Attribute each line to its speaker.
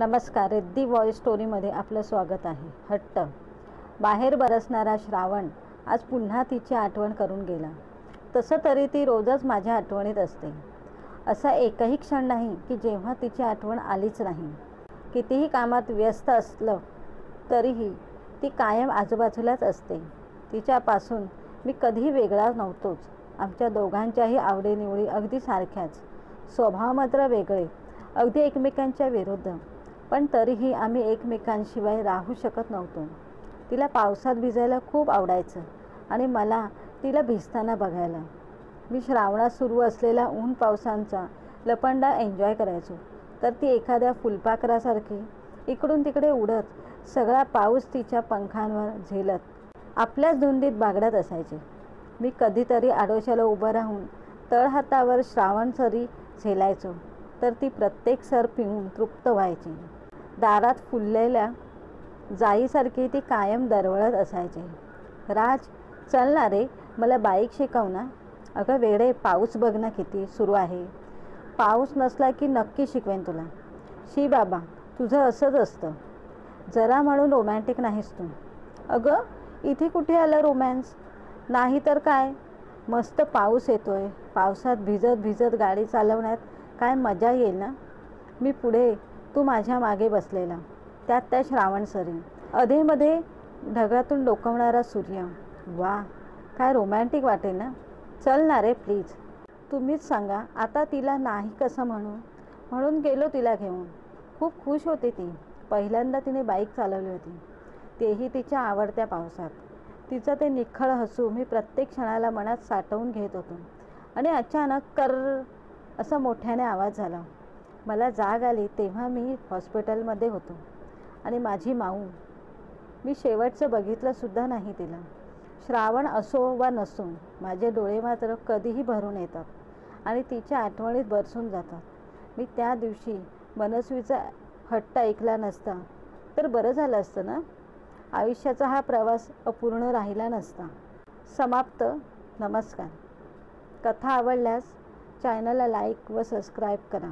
Speaker 1: नमस्कार, रिद्धी वॉइस स्टोरीमध्ये आपलं स्वागत आहे. हट्ट. बाहेर बरसणारा श्रावण आज पुन्हा तिची आठवण करून गेला. तसं तरी ती रोजच माझ्या आठवणीत असते. असा एकही क्षण नाही की जेव्हा तिची आठवण आलीच नाही. कितीही कामात व्यस्त असलं तरीही ती कायम आजूबाजूलाच असते. तिच्यापासून मी कधीही वेगळा नव्हतोच. आमच्या दोघांच्याही आवडीनिवडी अगदी सारख्याच, स्वभाव मात्र वेगळे, अगदी एकमेकांच्या विरुद्ध. पण तरीही आम्ही एकमेकांशिवाय राहू शकत नव्हतो. तिला पावसात भिजायला खूप आवडायचं आणि मला तिला भिजताना बघायला. मी श्रावणात सुरू असलेला ऊन पावसांचा लपंडा एन्जॉय करायचो, तर ती एखाद्या फुलपाखरासारखी इकडून तिकडे उडत सगळा पाऊस तिच्या पंखांवर झेलत आपल्याच धुंदीत बागडत असायची. मी कधीतरी आडोशाला उभं राहून तळहातावर श्रावण सरी झेलायचो, तर ती प्रत्येक सर पिऊन तृप्त व्हायची. दारात फुललेल्या जाईसारखी ती कायम दरवळत असायची. राज, चल ना रे, मला बाईक शिकव ना. अगं वेडे, पाऊस बघ ना किती सुरू आहे. पाऊस नसला की नक्की शिकवेन तुला. शी बाबा, तुझं असंच असतं. जरा म्हणून रोमॅन्टिक नाहीस तू. अगं इथे कुठे आलं रोमॅन्स? नाही तर काय, मस्त पाऊस येतोय. पावसात भिजत भिजत गाडी चालवण्यात काय मजा येईल ना. मी पुढे, तू माझ्या मागे बसलेला, त्यात त्या श्रावण सरी, अधेमध्ये ढगातून डोकावणारा सूर्य. वा, काय रोमॅन्टिक वाटेल ना. चल ना रे प्लीज. तुम्हीच सांगा आता तिला नाही कसं म्हणू. म्हणून गेलो तिला घेऊन. खूप खुश होती ती. पहिल्यांदा तिने बाईक चालवली होती, तेही तिच्या आवडत्या पावसात. तिचं ते निखळ हसू मी प्रत्येक क्षणाला मनात साठवून घेत होतो. आणि अचानक कर असा मोठ्याने आवाज झाला. मला जाग आली तेव्हा मी हॉस्पिटलमध्ये होतो आणि माझी माऊ. मी शेवटचं बघितलंसुद्धा नाही तिला. श्रावण असो वा नसो, माझे डोळे मात्र कधीही भरून येतात आणि तिच्या आठवणीत बरसून जातात. मी त्या दिवशी मनस्वीचा हट्ट ऐकला नसता तर बरं झालं असतं ना. आयुष्याचा हा प्रवास अपूर्ण राहिला नसता. समाप्त. नमस्कार. कथा आवडल्यास चॅनलला लाईक व सबस्क्राईब करा.